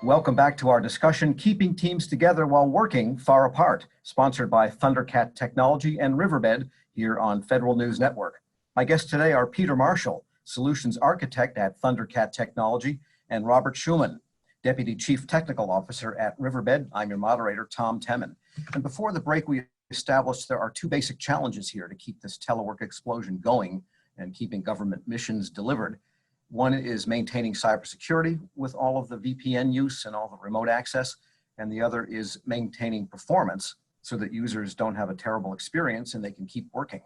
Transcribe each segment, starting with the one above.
Welcome back to our discussion, Keeping Teams Together While Working Far Apart, sponsored by Thundercat Technology and Riverbed here on Federal News Network. My guests today are Peter Marshall, Solutions Architect at Thundercat Technology, and Robert Schuman, Deputy Chief Technical Officer at Riverbed. I'm your moderator, Tom Temin. And before the break, we established there are two basic challenges here to keep this telework explosion going and keeping government missions delivered. One is maintaining cybersecurity with all of the VPN use and all the remote access, and the other is maintaining performance so that users don't have a terrible experience and they can keep working.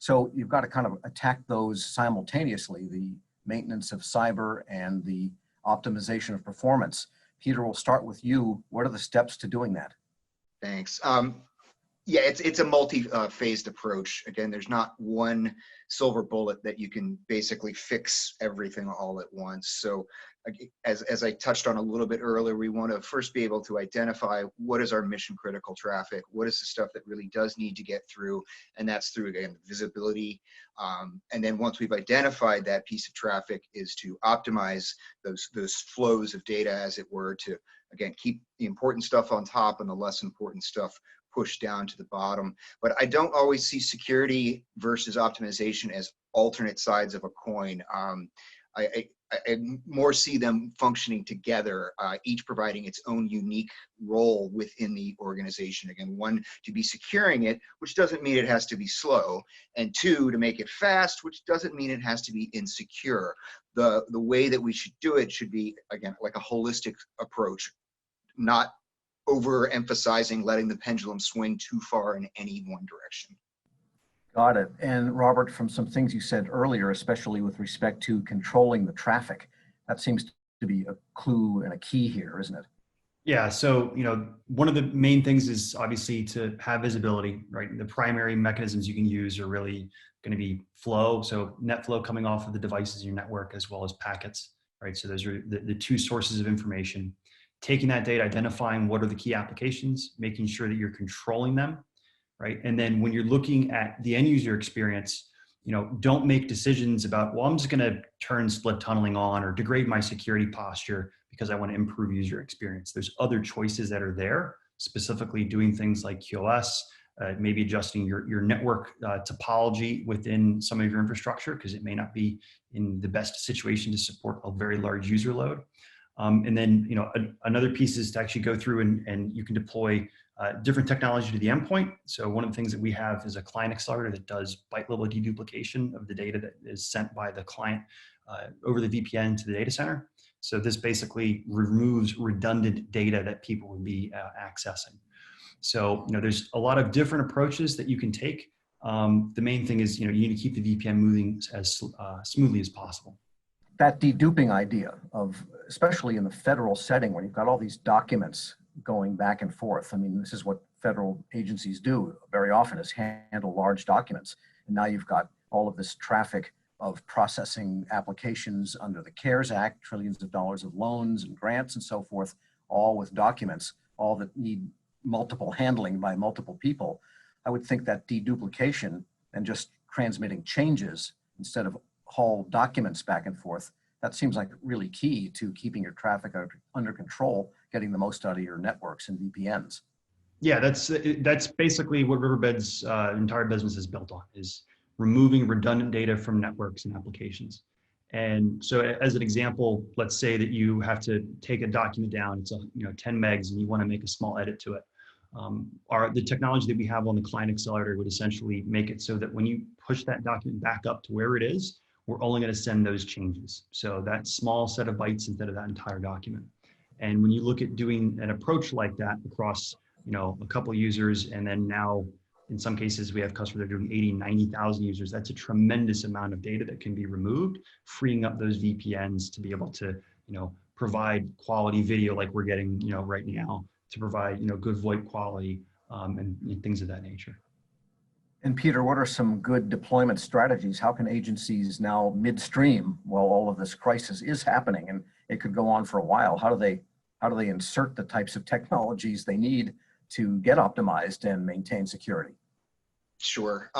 So you've got to kind of attack those simultaneously, the maintenance of cyber and the optimization of performance. Peter, we'll start with you. What are the steps to doing that? Thanks. Yeah, it's a multi-phased approach. Again, there's not one silver bullet that you can basically fix everything all at once. So as I touched on a little bit earlier, we want to first be able to identify what is our mission critical traffic, what is the stuff that really does need to get through, and that's through, again, visibility. And then once we've identified that piece of traffic is to optimize those flows of data, as it were, to, again, keep the important stuff on top and the less important stuff pushed down to the bottom. But I don't always see security versus optimization as alternate sides of a coin. I more see them functioning together, each providing its own unique role within the organization. Again, one, to be securing it, which doesn't mean it has to be slow, and two, to make it fast, which doesn't mean it has to be insecure. The way that we should do it should be, again, like a holistic approach, not overemphasizing letting the pendulum swing too far in any one direction. Got it. And Robert, from some things you said earlier, especially with respect to controlling the traffic, that seems to be a clue and a key here, isn't it? Yeah, so one of the main things is obviously to have visibility, right? The primary mechanisms you can use are really going to be flow, so net flow coming off of the devices in your network, as well as packets, right? So those are the two sources of information. Taking that data, identifying what are the key applications, making sure that you're controlling them, right? And then when you're looking at the end user experience, don't make decisions about, well, I'm just going to turn split tunneling on or degrade my security posture because I want to improve user experience. There's other choices that are there, specifically doing things like QoS, maybe adjusting your network topology within some of your infrastructure because it may not be in the best situation to support a very large user load. And then, another piece is to actually go through and you can deploy different technology to the endpoint. So one of the things that we have is a client accelerator that does byte level deduplication of the data that is sent by the client over the VPN to the data center. So this basically removes redundant data that people would be accessing. So, there's a lot of different approaches that you can take. The main thing is, you need to keep the VPN moving as smoothly as possible. That deduping idea of, especially in the federal setting, when you've got all these documents going back and forth. I mean, this is what federal agencies do very often, is handle large documents. And now you've got all of this traffic of processing applications under the CARES Act, trillions of dollars of loans and grants and so forth, all with documents, all that need multiple handling by multiple people. I would think that deduplication and just transmitting changes instead of haul documents back and forth, that seems like really key to keeping your traffic under control, getting the most out of your networks and VPNs. Yeah, that's basically what Riverbed's entire business is built on, is removing redundant data from networks and applications. And so as an example, let's say that you have to take a document down, it's 10 megs and you want to make a small edit to it. The technology that we have on the client accelerator would essentially make it so that when you push that document back up to where it is, we're only going to send those changes. So that small set of bytes instead of that entire document. And when you look at doing an approach like that across, a couple of users, and then now in some cases we have customers that are doing 80, 90,000 users, that's a tremendous amount of data that can be removed, freeing up those VPNs to be able to, provide quality video like we're getting, right now, to provide, good VoIP quality and things of that nature. And Peter, what are some good deployment strategies? How can agencies now midstream, while all of this crisis is happening and it could go on for a while, how do they insert the types of technologies they need to get optimized and maintain security? Sure.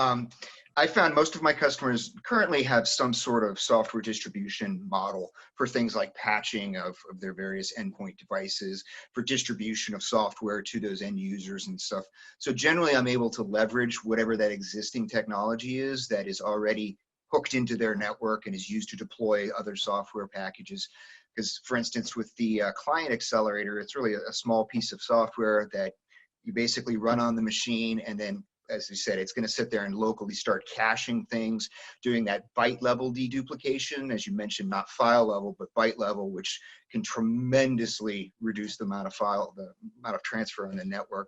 I found most of my customers currently have some sort of software distribution model for things like patching of their various endpoint devices, for distribution of software to those end users and stuff. So generally, I'm able to leverage whatever that existing technology is that is already hooked into their network and is used to deploy other software packages. Because, for instance, with the client accelerator, it's really a small piece of software that you basically run on the machine, and then, as you said, it's going to sit there and locally start caching things, doing that byte level deduplication, as you mentioned, not file level, but byte level, which can tremendously reduce the amount of transfer on the network.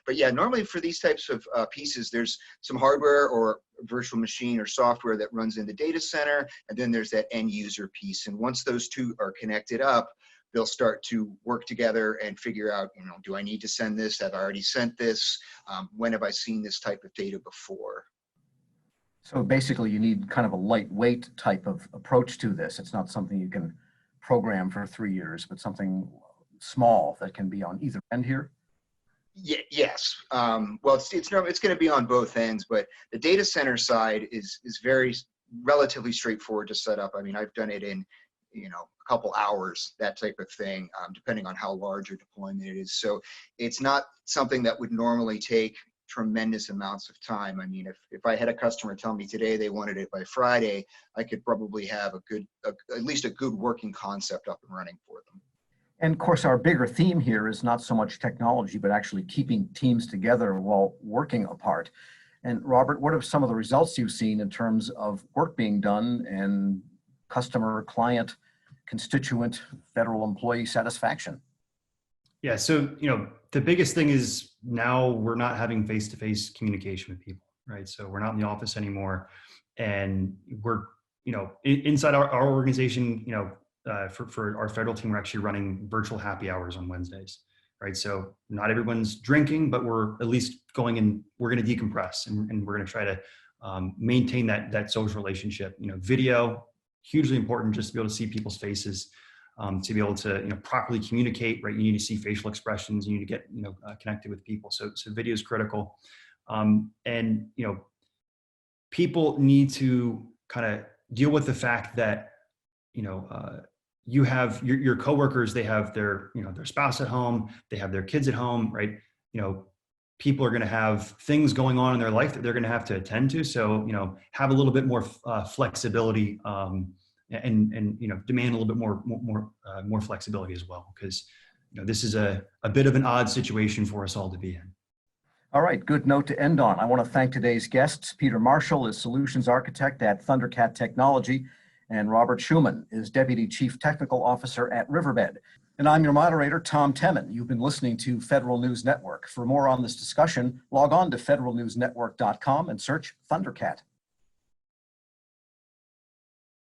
But yeah, normally for these types of pieces, there's some hardware or virtual machine or software that runs in the data center, and then there's that end user piece. And once those two are connected up, they'll start to work together and figure out, do I need to send this? Have I already sent this? When have I seen this type of data before? So basically you need kind of a lightweight type of approach to this. It's not something you can program for 3 years, but something small that can be on either end here. Yeah, yes. Well, it's going to be on both ends, but the data center side is very relatively straightforward to set up. I mean, I've done it in a couple hours, that type of thing, depending on how large your deployment it is. So it's not something that would normally take tremendous amounts of time. I mean, if I had a customer tell me today they wanted it by Friday, I could probably have at least a good working concept up and running for them. And of course, our bigger theme here is not so much technology, but actually keeping teams together while working apart. And Robert, what are some of the results you've seen in terms of work being done and customer, client, constituent, federal employee satisfaction? Yeah, so the biggest thing is now we're not having face-to-face communication with people, right? So we're not in the office anymore, and we're inside our organization. For our federal team, we're actually running virtual happy hours on Wednesdays, right? So not everyone's drinking, but we're at least going and we're going to decompress, and we're going to try to maintain that social relationship. Video, hugely important, just to be able to see people's faces, to be able to properly communicate, right? You need to see facial expressions, you need to get connected with people. So video is critical, and people need to kind of deal with the fact that you have your coworkers, they have their their spouse at home, they have their kids at home, right? People are going to have things going on in their life that they're going to have to attend to. So, have a little bit more flexibility, and demand a little bit more flexibility as well, because this is a bit of an odd situation for us all to be in. All right, good note to end on. I want to thank today's guests. Peter Marshall is Solutions Architect at Thundercat Technology, and Robert Schuman is Deputy Chief Technical Officer at Riverbed. And I'm your moderator, Tom Temin. You've been listening to Federal News Network. For more on this discussion, log on to federalnewsnetwork.com and search Thundercat.